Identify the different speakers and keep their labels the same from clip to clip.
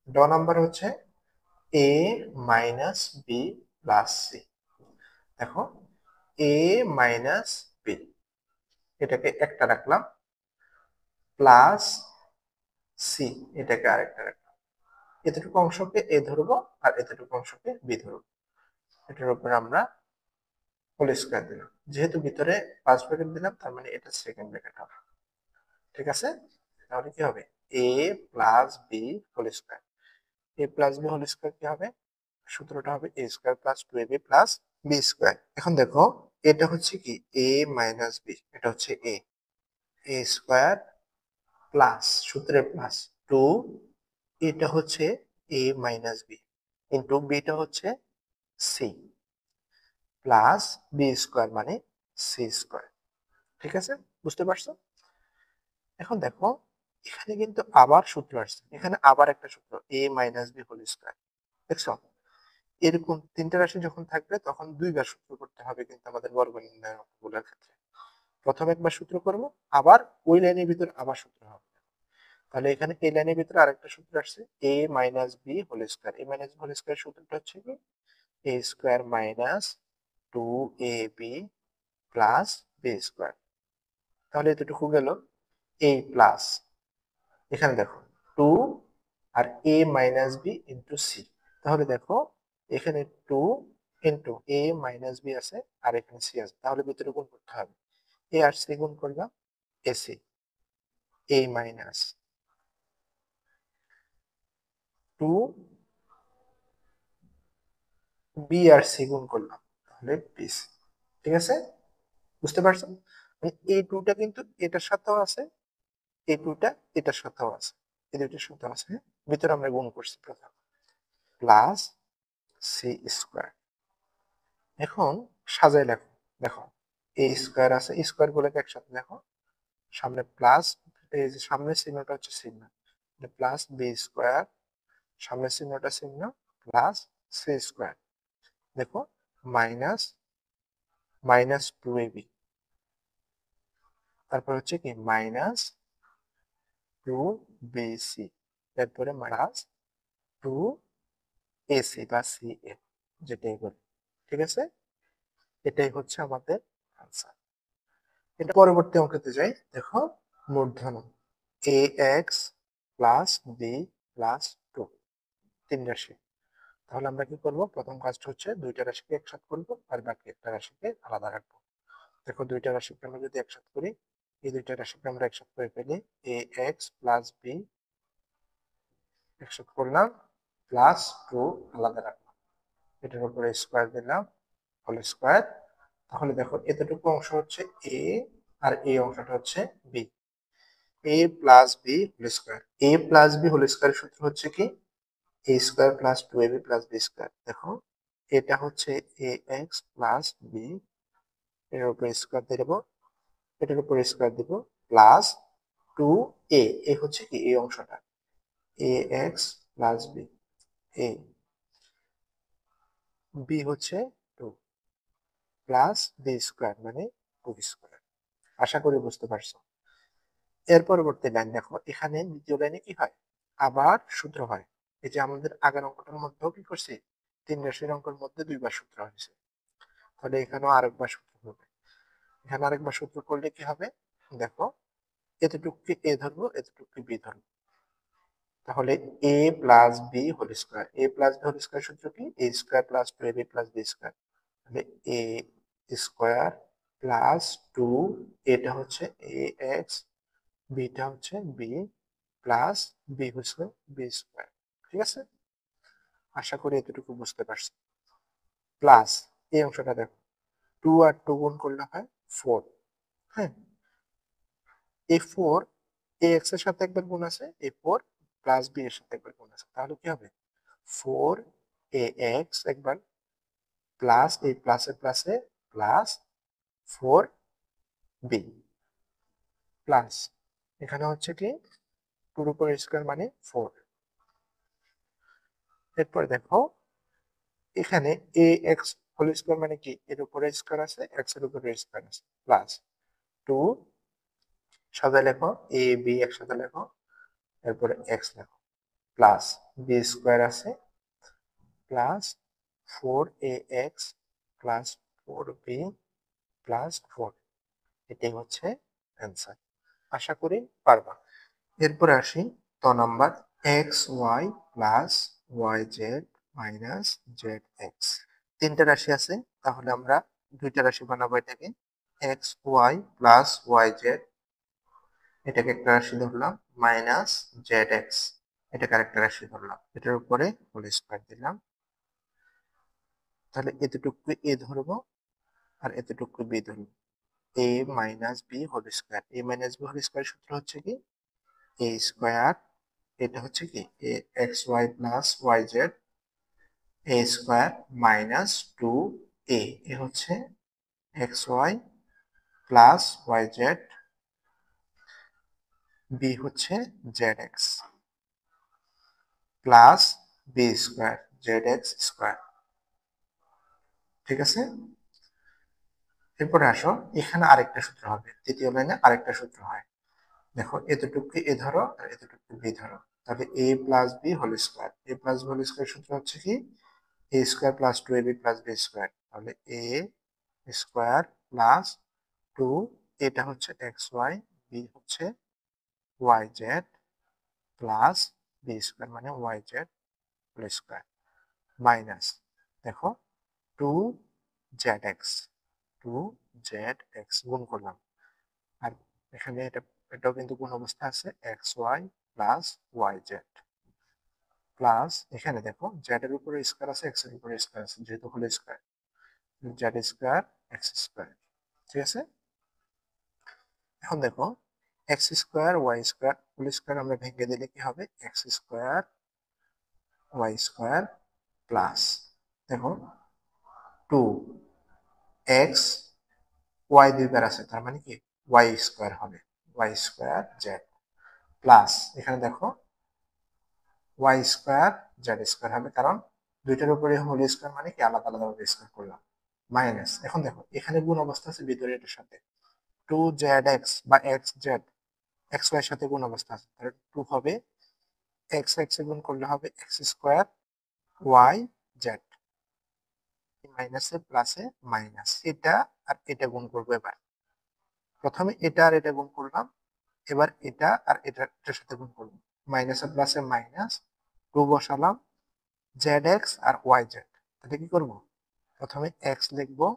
Speaker 1: Number হচ্ছে এ minus B plus C. দেখো, এ minus B, এটাকে একটা রাখলাম, প্লাস সি, এটাকে আরেকটা রাখলাম। এতটুকু অংশকে এ ধরবো আর এতটুকু অংশকে বি ধরবো। এটার উপরে আমরা হোল স্কোয়ার দিলাম। যেহেতু ভিতরে ফার্স্ট ব্র্যাকেট দিলাম, তার মানে এটা সেকেন্ড ব্র্যাকেট হবে। ঠিক আছে, তাহলে কি হবে? এ plus b whole square. A plus b whole square কি হবে? সূত্রটা হবে এ স্কোয়ার প্লাস টু এ বি প্লাস বি স্কোয়ার। এখন দেখো, এটা হচ্ছে কি এ মাইনাস বি, এটা হচ্ছে এ, এ স্কোয়ার প্লাস সূত্রের প্লাস টু, এটা হচ্ছে এ মাইনাস বি ইন্টু বিটা হচ্ছে সি, প্লাস বি স্কোয়ার মানে সি স্কোয়ার। ঠিক আছে, বুঝতে পারছো? এখন দেখো, এখানে কিন্তু আবার সূত্র আসছে, এখানে আবার একটা সূত্র এ মাইনাস বি হোল স্কোয়ার। দেখছো, এরকম তিনটা রাশি যখন থাকবে তখন দুইবার সূত্র করতে হবে কিন্তু আমাদের বর্গ নির্ণয়ের অঙ্কগুলোর ক্ষেত্রে। প্রথমে একবার সূত্র করব, আবার ওই লাইনের ভিতর আবার সূত্র হবে। তাহলে এখানে এই লাইনের ভিতরে আরেকটা সূত্র আসছে এ minus b whole square. A minus whole square সূত্রটা হচ্ছে কি a square minus two A b plus b square. তাহলে এতটুকু গেল এ প্লাস, এখানে দেখো টু আর এ মাইনাস বি ইন্টু সি। তাহলে দেখো, এখানে টু ইন্টু এ মাইনাস বি আছে আর এখানে সি আছে, তাহলে ভিতরে গুণ করতে হবে। এ আর সি গুণ করলাম, এসি, এ মাইনাস টু বি আর সি গুণ করলাম, তাহলে বিসি। ঠিক আছে, বুঝতে পারছো? এই টুটা কিন্তু এটার সাথেও আছে, এই টুটা এটার সাথেও আছে, এই দুইটার সাথেও আছে, হ্যাঁ? ভিতরে আমরা গুণ করছি প্রথম, প্লাস সি স্কোয়ার। এখন সাজাই লেখো, দেখো এ স্কোয়ার আছে, স্কোয়ার গুলোকে একসাথে দেখো, সামনে প্লাস, এই যে সামনের চিহ্নটা হচ্ছে চিহ্ন, প্লাস বি স্কোয়ার, সামনের চিহ্নটা চিহ্ন, প্লাস সি স্কোয়ার। দেখো, minus minus two A B, তারপর হচ্ছে কি মাইনাস টু বি সি, তারপরে মাইনাস টু এসি বা সি এ, যেটাই বলি। ঠিক আছে, এটাই হচ্ছে আমাদের আনসার। এটা পরবর্তী অঙ্কতে যাই। দেখো, মূর্ধন্য a x plus b plus two, তিন রাশি। তাহলে আমরা কি করব? প্রথম কাজটা হচ্ছে দুইটা রাশিকে একসাথে করবো আর বাকি একটা রাশিকে আলাদা রাখবো। দেখো, দুইটা রাশিকে আমরা যদি একসাথে করি, এই দুইটা রাশিকে আমরা একসাথে করে ফেলি, এ এক্স প্লাস বি একসাথে করলাম, প্লাস টু আলাদা রাখলাম, এটার উপরে স্কোয়ার দিলাম, হোল স্কোয়ার। তাহলে দেখো, এতটুকু অংশ হচ্ছে এ আর এই অংশটা হচ্ছে B, A plus b whole square. A plus b whole square সূত্র হচ্ছে কি a square plus two A b plus b square. দেখো, এটা হচ্ছে এ এক্স প্লাস বি, এর উপরে স্কোয়ার দিয়ে দেবো, এটার উপরে স্কোয়ার দিব, প্লাস টু এ, এ হচ্ছে কি এই অংশটা, এ এক্স প্লাস বি, এ, বি হচ্ছে টু, প্লাস বি স্কোয়ার মানে টু স্কোয়ার। আশা করি বুঝতে পারছো। এর পরবর্তী লাইন দেখো, এখানে দ্বিতীয় লাইনে কি হয়? আবার সূত্র হয়। এই যে আমাদের আগের অঙ্কটার মধ্যেও কি করছি, তিন রাশির অঙ্কের মধ্যে দুইবার সূত্র হয়েছে, তাহলে এখানেও আরেকবার সূত্র হবে। এখানে আরেকবার সূত্র করলে কি হবে? দেখো, এতটুকুকে এ ধরবো, এতটুকুকে বি ধরবো, তাহলে a plus b whole square. A plus b whole square সূত্র কি a square plus two A b plus b square. তাহলে এ স্কোয়ার প্লাস টু, এটা হচ্ছে এ এক্স, বিটা হচ্ছে বি, প্লাস বি হচ্ছে বি স্কোয়ার। ঠিক আছে, আশা করি এতটুকু বুঝতে পারছি। প্লাস এই অংশটা দেখো, টু আর টু গুণ করলে হয় ফোর। হ্যাঁ, এই ফোর এ এক্স এর সাথে একবার গুণ আছে, এই ফোর প্লাস বি এর সাথে একবার গুণ আছে, তাহলে কি হবে? ফোর এ এক্স একবার, প্লাস এই প্লাসে প্লাসে প্লাস ফোর বি, প্লাস এখানে হচ্ছে কি টুর উপর স্কোয়ার মানে ফোর। এরপর দেখো, এখানে এ এক্স হোল স্কোয়ার মানে কি এর উপরে স্কোয়ার আছে, এক্স এর উপরে স্কোয়ার আছে, প্লাস টু, সাথে লেখো এ বি একসাথে লেখো, এরপরে এক্স লেখো, প্লাস বি স্কোয়ার আছে plus 4ax plus 4b plus 4, এটাই হচ্ছে অ্যান্সার। আশা করি পারবা। এরপরে আসি ত number, X Y plus Y Z minus Z X. তিনটা রাশি আছে, তাহলে আমরা দুইটা রাশি বানাবো এটাকে। X Y plus Y Z, এটাকে একটা রাশি ধরলাম, মাইনাস জেড এক্স, এটাকে আরেকটা রাশি ধরলাম, এটার উপরে হোল স্কোয়ার দিলাম। তাহলে এতটুকু এ ধরবো আর এতটুকু বি ধরবো, a minus b whole square. A minus b whole square সূত্র হচ্ছে কি এ স্কোয়ার, এটা হচ্ছে কি a x Y plus Y z a square minus 2a, a হচ্ছে x Y plus Y z, b হচ্ছে z x plus b square z x square. ঠিক আছে, এরপরে আসো এখানে আরেকটা সূত্র হবে, তৃতীয় লাইনে আরেকটা সূত্র হয়। দেখো এতটুকু এ ধরো আর এতটুকু বি ধরো, তাহলে a plus b whole square. A plus b whole square সূত্র হচ্ছে কি a square plus 2ab plus b square. তাহলে এ স্কোয়ার প্লাস 2, এটা হচ্ছে এক্স ওয়াই, বি হচ্ছে y Z plus b square মানে y z whole square minus, দেখো 2zx, 2zx গুণ করলাম। আর এখানে এটাও কিন্তু গুণ অবস্থা আছে, X Y plus Y Z plus, এখানে দেখো জেড এর উপরে স্কোয়ার আছে, এক্স এর উপরে স্কোয়ার আছে, যেহেতু whole square, Z square x square. ঠিক আছে, এখন দেখো X square Y square whole square আমরা ভেঙে দিলে কি হবে, X square Y square plus, দেখো 2x, ওয়াই দুইবার আছে তার মানে কি ওয়াই স্কোয়ার হবে, ওয়াই স্কোয়ার জেড প্লাস, এখানে দেখো ওয়াই স্কোয়ার জেড স্কোয়ার হবে, কারণ দুইটার উপরে হোল স্কোয়ার মানে কি আলাদা আলাদা ভাবে স্কোয়ার করলাম, মাইনাস, এখন দেখো এখানে গুণ অবস্থা আছে ভিতরে এটার সাথে, 2zx বা এক্স জেড এক্স ওয়াই এর সাথে গুণ অবস্থা আছে, তাহলে 2 হবে এক্স এক্স এ গুণ করলে হবে এক্স স্কোয়ার ওয়াই জেড, মাইনাসে প্লাসে মাইনাস, এটা আর এটা গুণ করবো। এবার প্রথমে এটা আর এটা গুণ করলাম, এবার এটা আর এটার সাথে গুণ করবো, মাইনাসে প্লাসে মাইনাস, 2 বসালাম, জেড এক্স আর ওয়াই জেড। তাহলে কি করবো, প্রথমে এক্স লিখবো,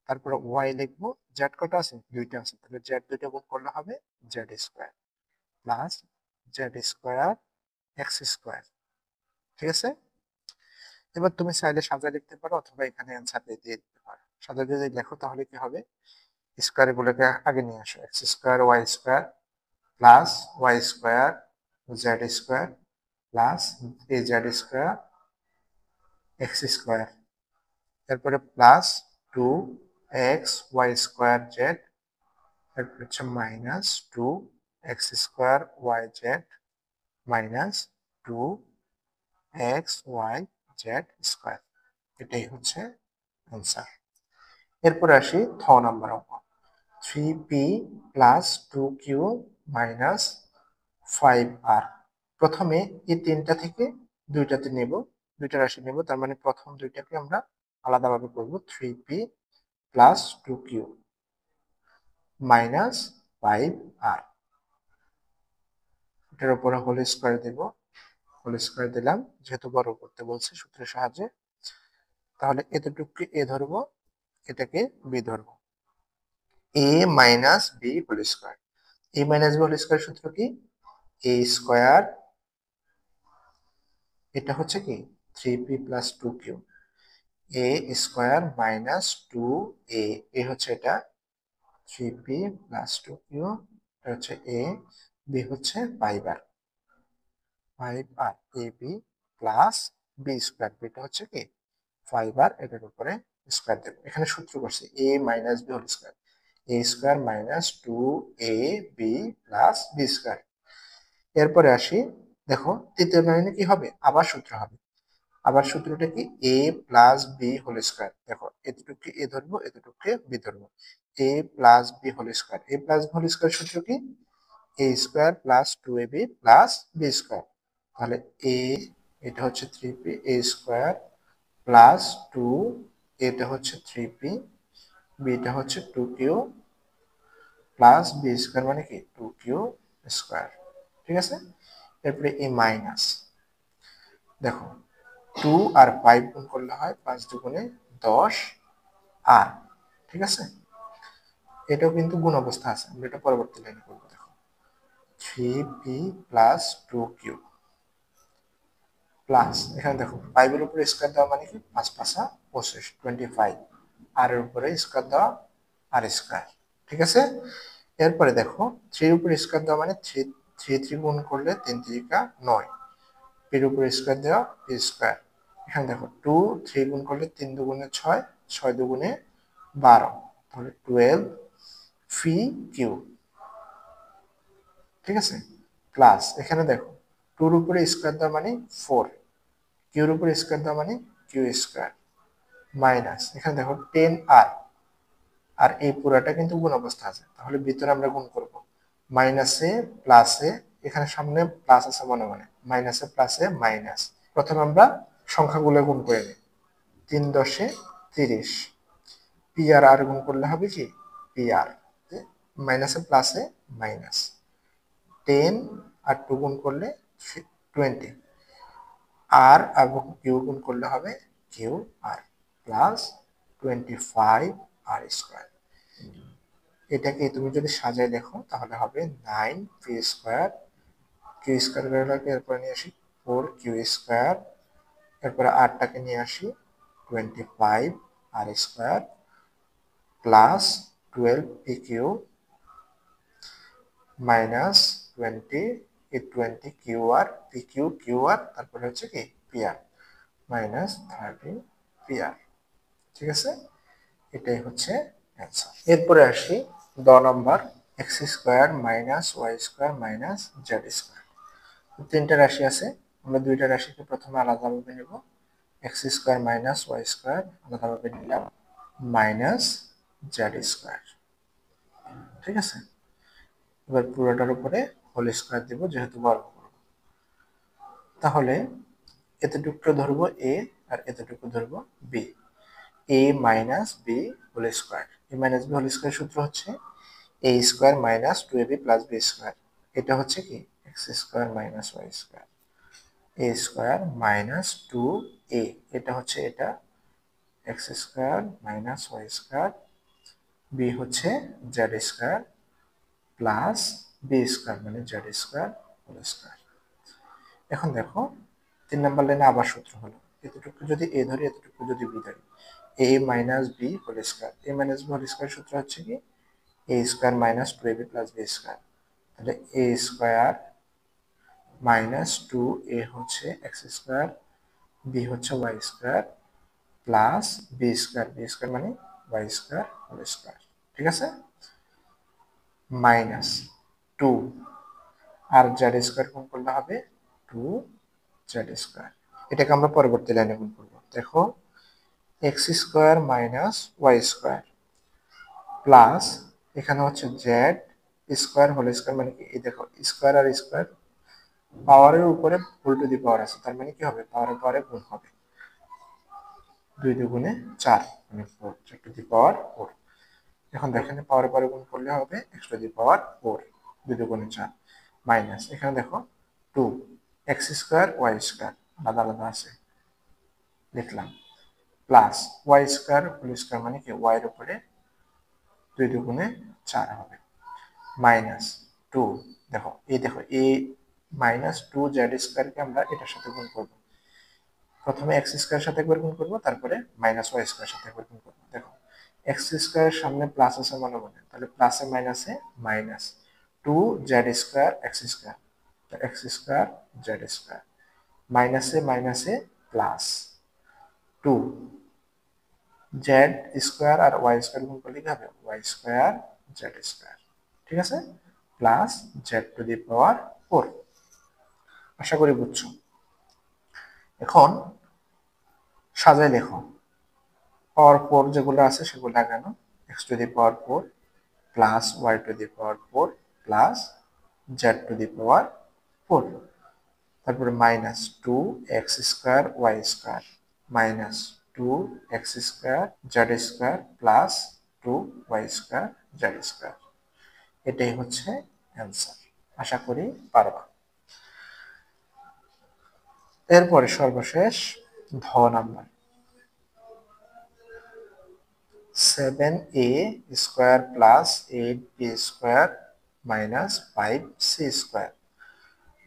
Speaker 1: তারপরে ওয়াই লিখবো, জেড কটা আছে দুইটা আছে, তাহলে জেড দুইটা গুণ করলে হবে Z square plus Z square x square. ঠিক আছে, এবার তুমি চাইলে সাজায় লিখতে পারো অথবা এখানে অ্যান্সার দিয়ে দিতে পারো। সাজায় যদি লেখো তাহলে কি হবে, স্কোয়ার গুলোকে আগে নিয়ে আসো, x square Y square plus Y square Z square plus a z square x square, তারপরে plus 2x y square z, তারপর হচ্ছে minus 2x square y Z minus 2x y z square, এটাই হচ্ছে answer. এরপরে আসি থ number অঙ্ক, 3p plus 2q minus 5r। প্রথমে এই তিনটা থেকে দুইটাতে নেব, দুইটা রাশি নেব, তার মানে প্রথম দুইটাকে আমরা আলাদাভাবে করব, 3p plus 2q minus 5r, এটার উপরে হোল স্কোয়ার দেব, হোল স্কোয়ার দিলাম যেহেতু বড় করতে বলছে সূত্রের সাহায্যে। তাহলে এতটুকু এ ধরবো, এটাকে বি ধরবো, a minus b whole square. A minus b whole square সূত্র কি এ স্কোয়ার, এটা হচ্ছে কি 3p plus 2q, A square minus 2a, a হচ্ছে এটা 3p প্লাস 2q, এটা হচ্ছে এ, বি হচ্ছে 5r, 5r a b plus b square, বিটা হচ্ছে কি 5r, এটার উপরে স্কোয়ার দেবো। এখানে সূত্র করছি a minus b whole square, a square minus 2ab plus b square. এরপরে আসি, দেখো তৃতীয় লাইনে কি হবে, আবার সূত্র হবে, আবার সূত্রটা কি a plus b whole square. দেখো এতটুকু এ ধরবো, এতটুকু বি ধরবো, a plus b whole square, a plus whole square সূত্র কি a square plus 2ab plus b square. তাহলে এ এটা হচ্ছে 3p a স্কোয়ার প্লাস 2 এটা হচ্ছে 3p বিটা হচ্ছে 2q প্লাস বি স্কোয়ার মানে কি 2q স্কোয়ার। ঠিক আছে, এরপরে এ মাইনাস, দেখো 2 আর 5 গুণ করলে হয় 5 দুগুণে 10 আর, ঠিক আছে, এটাও কিন্তু গুণ অবস্থা আছে, আমরা এটা পরবর্তী লাইনে করবো। দেখো 3p প্লাস 2q প্লাস, এখানে দেখো 5 এর উপরে স্কোয়ার দেওয়া মানে কি 5 5 25 25 আর এর উপরে স্কোয়ার দেওয়া আর স্কোয়ার। ঠিক আছে, এরপরে দেখো 3 এর উপরে স্কোয়ার দেওয়া মানে 3 3 গুণ করলে 3 3 9, এর উপরে স্কোয়ার দেওয়া পি স্কোয়ার। এখানে দেখো 2 3 গুণ করলে 3 দুগুণে 6 6 দুগুণে 12, তাহলে 12 ফি কিউ। ঠিক আছে, প্লাস এখানে দেখো 2 এর উপরে স্কোয়ার দেওয়া মানে 4, কিউর উপরে স্কোয়ার দেওয়া মানে কিউ স্কোয়ার, মাইনাস এখানে দেখো 10 আর, আর এই পুরাটা কিন্তু গুণ অবস্থা আছে, তাহলে ভিতরে আমরা গুণ করব মাইনাসে প্লাসে, এখানে সামনে প্লাস আছে মনে মনে, মাইনাসে প্লাসে মাইনাস। প্রথমে আমরা সংখ্যাগুলো গুণ করে নিই, 3 10 30, পি আর আর গুণ করলে হবে কি পি আর, মাইনাসে প্লাসে মাইনাস, 10 আর 2 গুণ করলে 20, আর এবং কিউ গুণ করলে হবে Q R plus 25 r square. এটাকে তুমি যদি সাজায় দেখো তাহলে হবে 9 পি স্কোয়ার, কিউ স্কোয়ার বেরোলাকে এরপরে নিয়ে আসি 4 কিউ স্কোয়ার, এরপরে আরটাকে নিয়ে আসি 25 r square plus 12 p q minus 20 এই 20 q r p q q r, তারপরে হচ্ছে কি p r minus 30 p r. ঠিক আছে, এটাই হচ্ছে অ্যান্সার। এরপরে আসি 10 number, x square minus Y square minus z square. তিনটা রাশি আছে, আমরা দুইটা রাশিকে প্রথমে আলাদাভাবে নেব, x square minus Y square আলাদাভাবে নিলাম মাইনাস জেড স্কোয়ার। ঠিক আছে, এবার পুরোটার উপরে হোল স্কোয়ার দিব যেহেতু বর্গ করব, তাহলে এতটুকু ধরবো এ আর এতটুকু ধরবো b, a minus b whole square. A minus b whole square সূত্র হচ্ছে a square minus 2ab plus b square, এটা হচ্ছে কি x square minus Y square, a square minus 2a, এটা হচ্ছে এটা x square minus Y square, b হচ্ছে z square plus b square মানে জেড স্কোয়ার হোল স্কোয়ার। এখন দেখো 3 নম্বর লাইনে আবার সূত্র হলো, এতটুকু যদি এ ধরি এতটুকু যদি বি ধরি, a minus b whole square, a minus b whole square সূত্র হচ্ছে কি a square minus 2ab plus b square, তাহলে এ স্কোয়ার মাইনাস 2a হচ্ছে এক্স স্কোয়ার, বি হচ্ছে y square plus b square, b square মানে y square whole square. ঠিক আছে, minus 2 আর Z square গুণ করলে হবে 2 জেড স্কোয়ার। এটাকে আমরা পরবর্তী লাইনে গুণ করবো। দেখো X square minus Y square plus এখানে হচ্ছে জেড স্কোয়ার হোল স্কোয়ার মানে কি, এই দেখো স্কোয়ার আর স্কোয়ার পাওয়ারের উপরে হোল টু দি পাওয়ার আছে, তার মানে কি হবে পাওয়ারের পাওয়ারে গুণ হবে, 2 দুগুণে 4 মানে 4, 4 টু দি পাওয়ার 4। এখন দেখেন পাওয়ারের পাওয়ারে গুণ করলে হবে এক্স টু দি পাওয়ার 4, 2 দুগুণে 4 মাইনাস এখানে দেখো 2 এক্স স্কোয়ার ওয়াই স্কোয়ার আলাদা আলাদা আছে লিখলাম, plus Y square whole square মানে কি ওয়াই এর উপরে 2 দুগুণে 4 হবে মাইনাস 2, দেখো এই মাইনাস 2 জেড স্কোয়ারকে আমরা এটার সাথে গুণ করব, প্রথমে এক্স স্কোয়ার সাথে একবার গুণ করবো তারপরে মাইনাস ওয়াই স্কোয়ার সাথে একবার গুণ করবো। দেখো এক্স স্কোয়ারের সামনে প্লাস আছে মনে মনে, তাহলে প্লাসে মাইনাসে minus 2 Z square x square, x square Z square মাইনাসে মাইনাসে প্লাস 2 জেড স্কোয়ার আর ওয়াই স্কোয়ার গুণ করলে কি হবে ওয়াই স্কোয়ার জেড স্কোয়ার। ঠিক আছে, plus z to the power 4। আশা করি বুঝছো। এখন সাজাই লেখো, পাওয়ার 4 যেগুলো আছে সেগুলো লাগানো, x to the power 4 plus y to the power 4 plus z to the power 4। তারপরে minus 2x² y² minus 2x² z² plus 2y² z²। এটাই হচ্ছে অ্যান্সার। আশা করি পারবা। এরপরে সর্বশেষ ধ number, 7a² plus 8b² minus 5c²।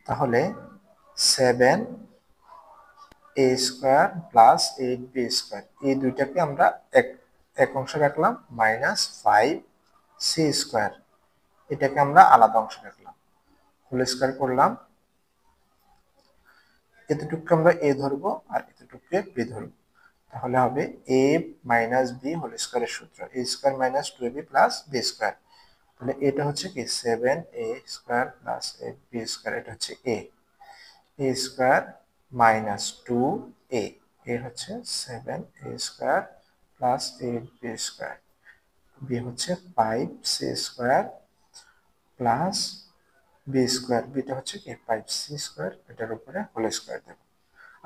Speaker 1: তাহলে 7a² প্লাস 8b² এই দুইটাকে আমরা এক অংশে রাখলাম, মাইনাস 5c², এটাকে আমরা আলাদা অংশে রাখলাম, হোল স্কয়ার করলাম। এতটুকু আমরা a ধরবো আর এতটুকুকে b ধরবো, তাহলে হবে a মাইনাস b হোল স্কয়ারের সূত্র a² minus 2ab plus b²। তাহলে এটা হচ্ছে কি 7a² প্লাস 8b², এটা হচ্ছে a² মাইনাস 2a, এ হচ্ছে 7a² প্লাস 8b², b হচ্ছে 5c² প্লাস b², বিটা হচ্ছে কি 5c², এটার উপরে হোল স্কয়ার দেব।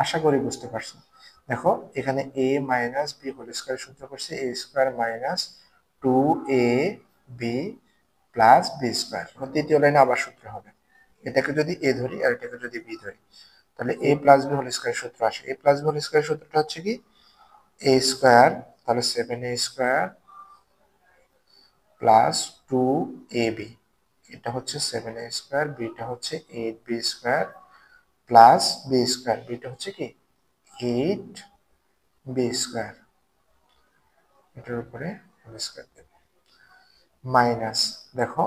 Speaker 1: আশা করি বুঝতে পারছো। দেখো এখানে a minus b whole square সূত্র করছে a² minus 2ab plus b²। তৃতীয় লাইনে আবার সূত্র হবে, এটাকে যদি a ধরি আর এটাকে যদি b ধরি, তাহলে a plus b whole square সূত্র আসে। a plus b whole square সূত্রটা হচ্ছে কি a², তাহলে 7a² প্লাস 2ab, এটা হচ্ছে 7a², বিটা হচ্ছে 8b² প্লাস b², বিটা হচ্ছে কি 8b², এটার উপরে হোল স্কয়ার দেব, মাইনাস দেখো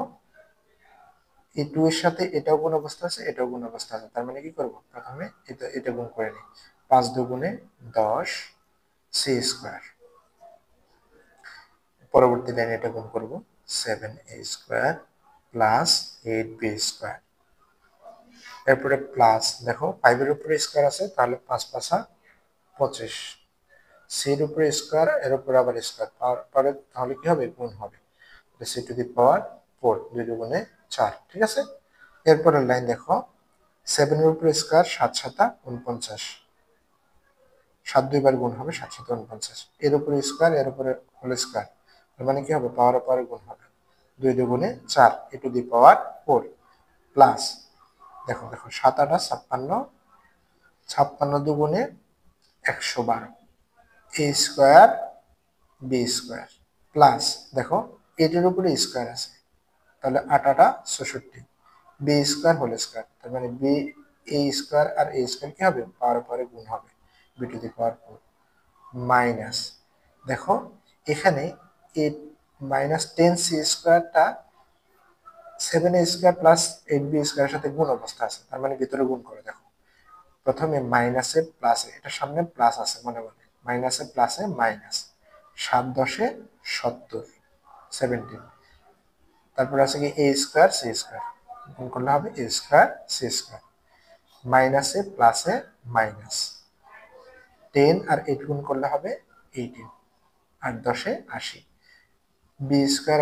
Speaker 1: এই 2 এর সাথে এটাও গুণ অবস্থা আছে, এটাও গুণ অবস্থা আছে, তার মানে কি করব, প্রথমে এটা গুণ করে নিই, 5 দুগুণে 10 c², পরবর্তী লাইনে এটা গুণ করব 7a² প্লাস 8b², এরপরে প্লাস দেখো 5 এর উপরে স্কয়ার আছে, তাহলে 5 5 25, c এর উপরে স্কয়ার, এর উপরে আবার স্কয়ার পরে, তাহলে কি হবে, গুণ হবে, c টু দি পাওয়ার 4, 2 দুগুণে 4, ঠিক আছে। এরপরের লাইন দেখো 7 এর উপরে স্কয়ার, 7 7 49, 7 দুইবার গুণ হবে, 7 7 49, এর উপরে স্কয়ার, এর উপরে হোল স্কয়ার, তার মানে কি হবে, পাওয়ার পাওয়ারে গুণ হবে, 2 দুগুণে 4 e to the power 4 plus দেখো 7 8 56, 56 দুগুণে 112 a² b² প্লাস দেখো এটার উপরে স্কয়ার আছে, তাহলে 8 8 66 b² হোল স্কয়ার, তার মানে a² আর a² কি হবে, পাওয়ার পাওয়ারে গুণ হবে, b two the power 4 minus দেখো এখানে এই মাইনাস 10c²টা 7a² প্লাস 8b² এর সাথে গুণ অবস্থা আছে, তার মানে ভিতরে গুণ করে দেখো, প্রথমে মাইনাসে প্লাসে, এটা সামনে প্লাস আছে মনে মনে, মাইনাসে প্লাসে মাইনাস, 7 10 70 17, তারপর আছে কি a² c² গুণ করলে হবে a² c², মাইনাসে প্লাসে মাইনাস, 10 আর 8 গুণ করলে হবে 18, 8 10 80, b²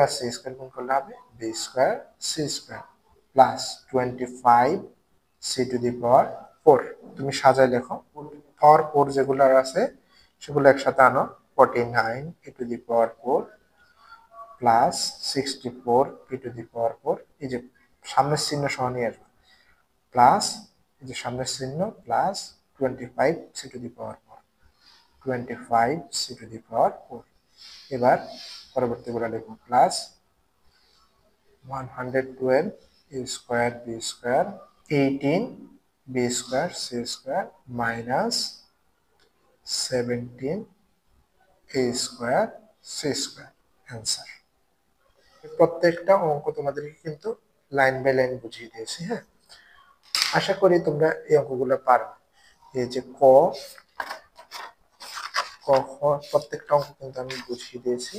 Speaker 1: আর c² গুণ করলে হবে b² c² plus 25 c to the power 4। তুমি সাজায় লেখো, পাওয়ার 4 যেগুলো আছে সেগুলো একসাথে আনো, 49 e to the power 4 plus 64 e to the power 4, এই যে সামনের চিহ্ন সহ নিয়ে আসবে, প্লাস এই যে সামনের চিহ্ন plus 25 c to the power 4, 25 c to the power 4। এবার পরবর্তীগুলো লিখব, plus 112 a² b², 18 b² c² minus 17 a² c², answer. প্রত্যেকটা অঙ্ক তোমাদেরকে কিন্তু লাইন বাই লাইন বুঝিয়ে দিয়েছি। হ্যাঁ, আশা করি তোমরা এই অঙ্কগুলো পারো। এই যে ক খ প্রত্যেকটা অঙ্ক কিন্তু আমি বুঝিয়ে দিয়েছি।